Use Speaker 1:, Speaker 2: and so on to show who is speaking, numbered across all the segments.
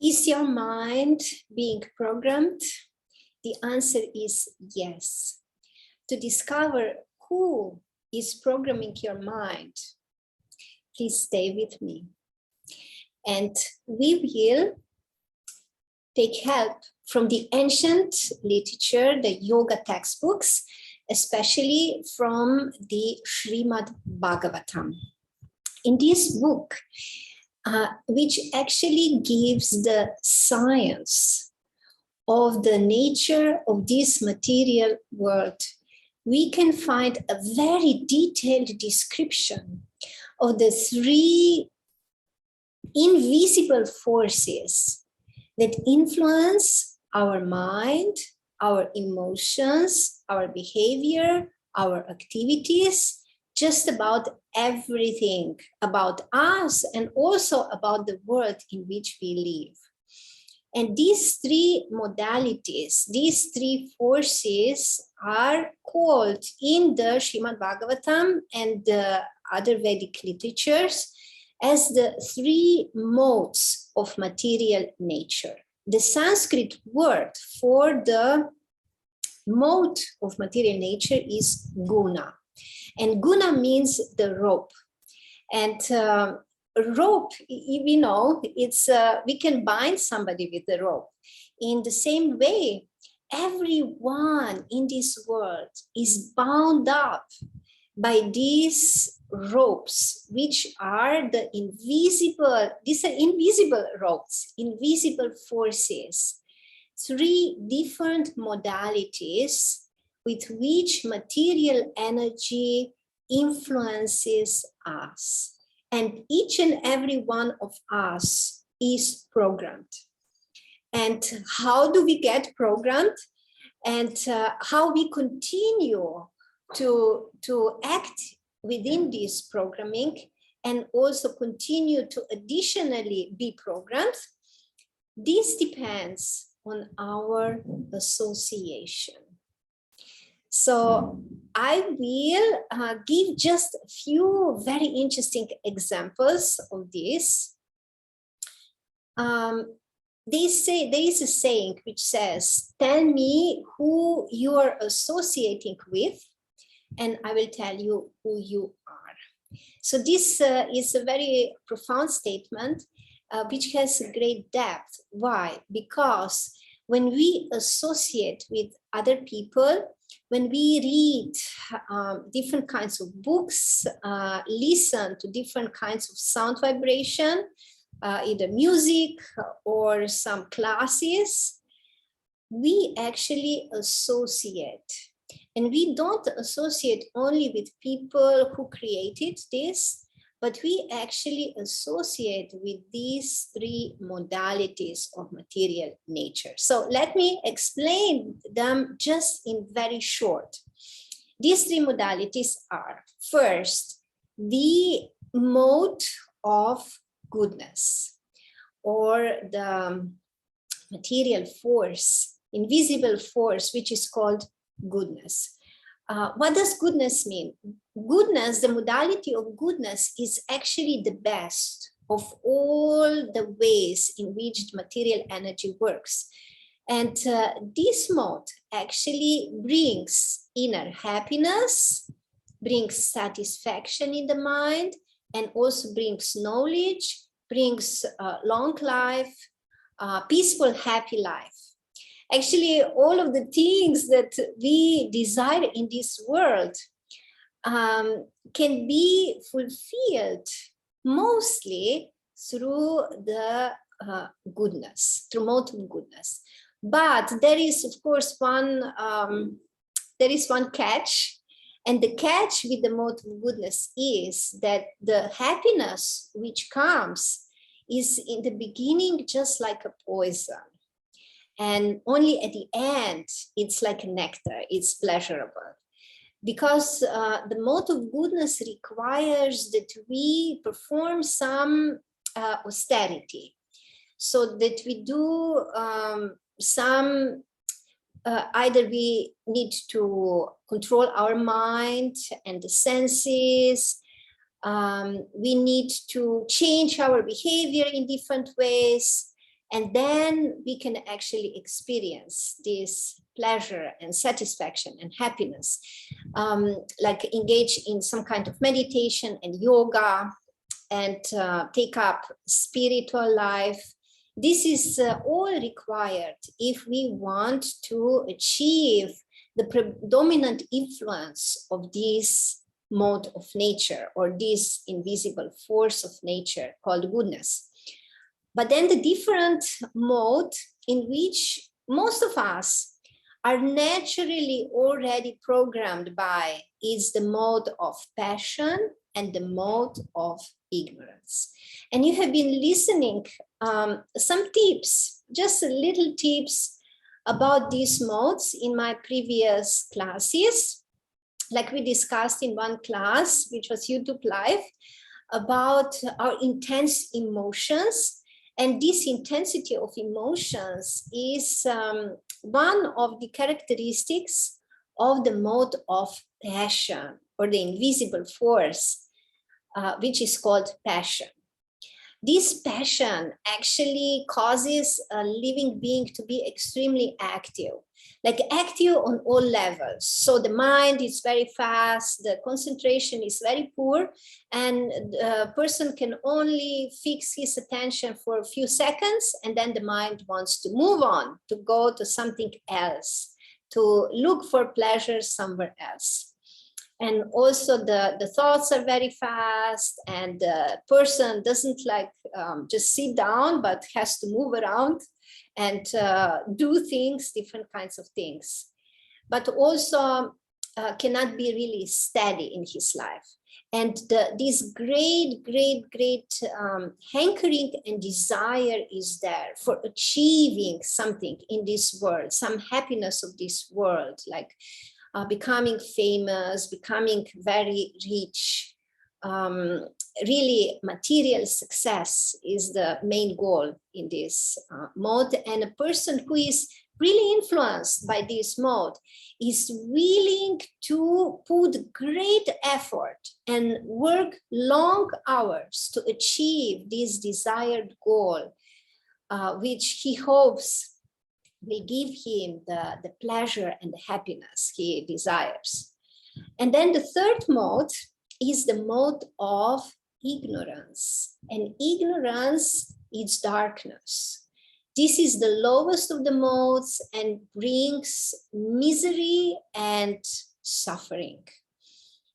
Speaker 1: Is your mind being programmed? The answer is yes. To discover who is programming your mind, please stay with me. And we will take help from the ancient literature, the yoga textbooks, especially from the Srimad Bhagavatam. In this book, which actually gives the science of the nature of this material world, we can find a very detailed description of the three invisible forces that influence our mind, our emotions, our behavior, our activities, just about everything about us and also about the world in which we live. And these three modalities, these three forces are called in the Srimad Bhagavatam and the other Vedic literatures as the three modes of material nature. The Sanskrit word for the mode of material nature is guna. And guna means the rope. And rope, we know, it's we can bind somebody with the rope. In the same way, everyone in this world is bound up by these ropes, which are the invisible, these are invisible ropes, invisible forces, three different modalities with which material energy influences us. And each and every one of us is programmed. And how do we get programmed? And how we continue to act within this programming and also continue to additionally be programmed, this depends on our association. So I will give just a few very interesting examples of this. There is a saying which says, tell me who you are associating with, and I will tell you who you are. So this is a very profound statement, which has a great depth. Why? Because when we associate with other people, when we read different kinds of books, listen to different kinds of sound vibration, either music or some classes, we actually associate. And we don't associate only with people who created this, but we actually associate with these three modalities of material nature. So let me explain them just in very short. These three modalities are, first, the mode of goodness, or the material force, invisible force, which is called goodness. What does goodness mean? Goodness, the modality of goodness, is actually the best of all the ways in which material energy works. And this mode actually brings inner happiness, brings satisfaction in the mind, and also brings knowledge, brings long life, peaceful, happy life. Actually, all of the things that we desire in this world can be fulfilled mostly through the goodness, through mode of goodness. But there is, of course, one catch. And the catch with the mode of goodness is that the happiness which comes is in the beginning just like a poison. And only at the end, it's like nectar, it's pleasurable. Because the mode of goodness requires that we perform some austerity. So that we do some, either we need to control our mind and the senses, we need to change our behavior in different ways. And then we can actually experience this pleasure and satisfaction and happiness, like engage in some kind of meditation and yoga, and take up spiritual life. This is all required if we want to achieve the predominant influence of this mode of nature, or this invisible force of nature called gunas. But then the different mode in which most of us are naturally already programmed by is the mode of passion and the mode of ignorance. And you have been listening some tips, just little tips about these modes in my previous classes, like we discussed in one class, which was YouTube Live, about our intense emotions. And this intensity of emotions is one of the characteristics of the mode of passion, or the invisible force, which is called passion. This passion actually causes a living being to be extremely active, like active on all levels. So the mind is very fast, the concentration is very poor, and the person can only fix his attention for a few seconds, and then the mind wants to move on, to go to something else, to look for pleasure somewhere else. And also the thoughts are very fast, and the person doesn't like just sit down, but has to move around and do things, different kinds of things, but also cannot be really steady in his life. And this great hankering and desire is there for achieving something in this world, some happiness of this world, like becoming famous, becoming very rich. Really, material success is the main goal in this mode. And a person who is really influenced by this mode is willing to put great effort and work long hours to achieve this desired goal, which he hopes will give him the pleasure and the happiness he desires. And then the third mode is the mode of ignorance. And ignorance is darkness. This is the lowest of the modes and brings misery and suffering.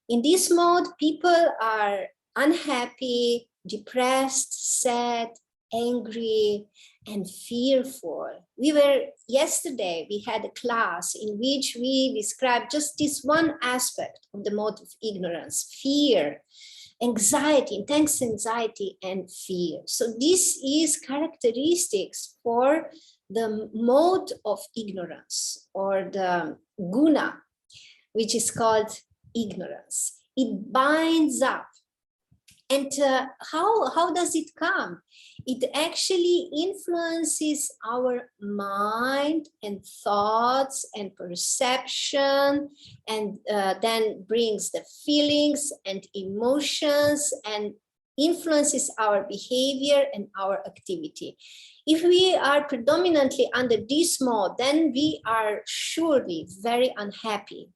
Speaker 1: In this mode, people are unhappy, depressed, sad, angry, and fearful. Yesterday, we had a class in which we described just this one aspect of the mode of ignorance: fear, anxiety, intense anxiety, and fear. So this is characteristics for the mode of ignorance, or the guna, which is called ignorance. It binds up. And how does it come? It actually influences our mind and thoughts and perception, and then brings the feelings and emotions and influences our behavior and our activity. If we are predominantly under this mode, then we are surely very unhappy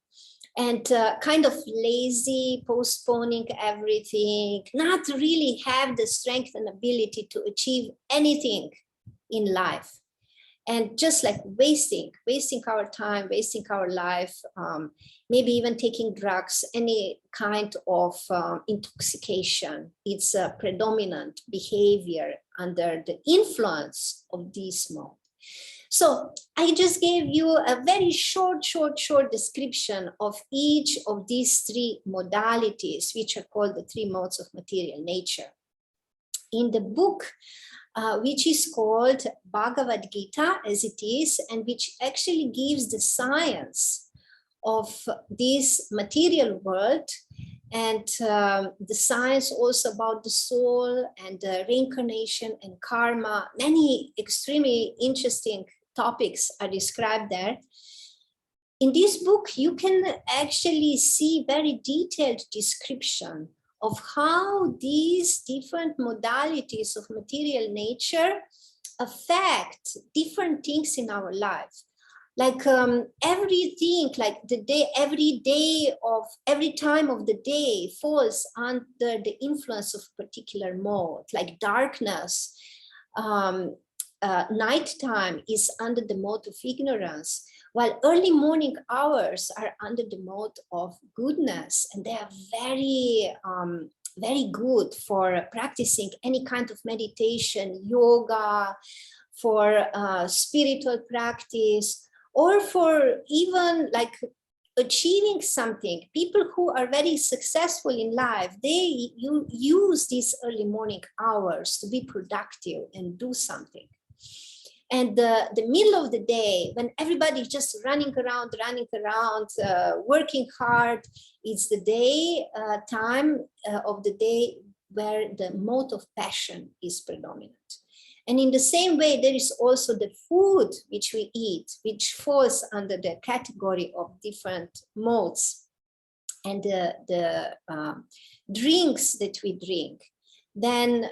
Speaker 1: and kind of lazy, postponing everything, not really have the strength and ability to achieve anything in life. And just like wasting our time, wasting our life, maybe even taking drugs, any kind of intoxication. It's a predominant behavior under the influence of this mode. So I just gave you a very short description of each of these three modalities, which are called the three modes of material nature. In the book, which is called Bhagavad Gita, as it is, and which actually gives the science of this material world, and the science also about the soul and reincarnation and karma. Many extremely interesting topics are described there. In this book, you can actually see very detailed description of how these different modalities of material nature affect different things in our life. Like everything, like the day, every time of the day falls under the influence of particular mode, like darkness. Nighttime is under the mode of ignorance, while early morning hours are under the mode of goodness, and they are very, very good for practicing any kind of meditation, yoga, for spiritual practice, or for even like achieving something. People who are very successful in life, they use these early morning hours to be productive and do something. And the middle of the day, when everybody's just running around, working hard, it's the day time of the day where the mode of passion is predominant. And in the same way, there is also the food which we eat, which falls under the category of different modes, and the drinks that we drink. Then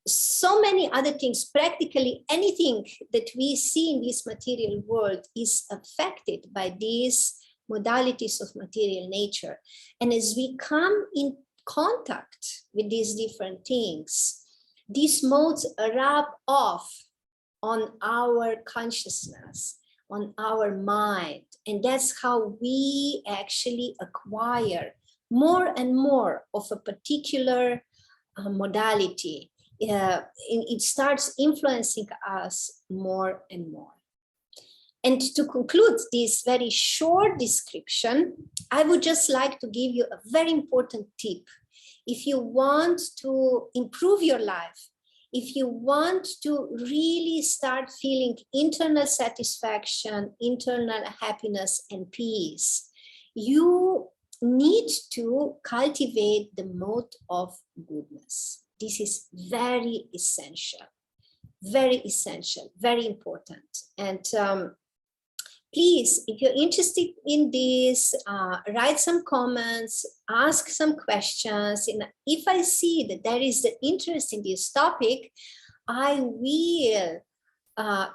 Speaker 1: so many other things, practically anything that we see in this material world is affected by these modalities of material nature. And as we come in contact with these different things, these modes rub off on our consciousness, on our mind. And that's how we actually acquire more and more of a particular modality. It starts influencing us more and more. And to conclude this very short description, I would just like to give you a very important tip. If you want to improve your life, if you want to really start feeling internal satisfaction, internal happiness and peace, you need to cultivate the mode of goodness. This is very essential, very important. And please, if you're interested in this, write some comments, ask some questions. And if I see that there is the interest in this topic, I will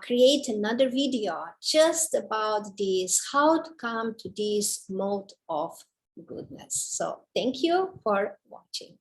Speaker 1: create another video just about this, how to come to this mode of goodness. So thank you for watching.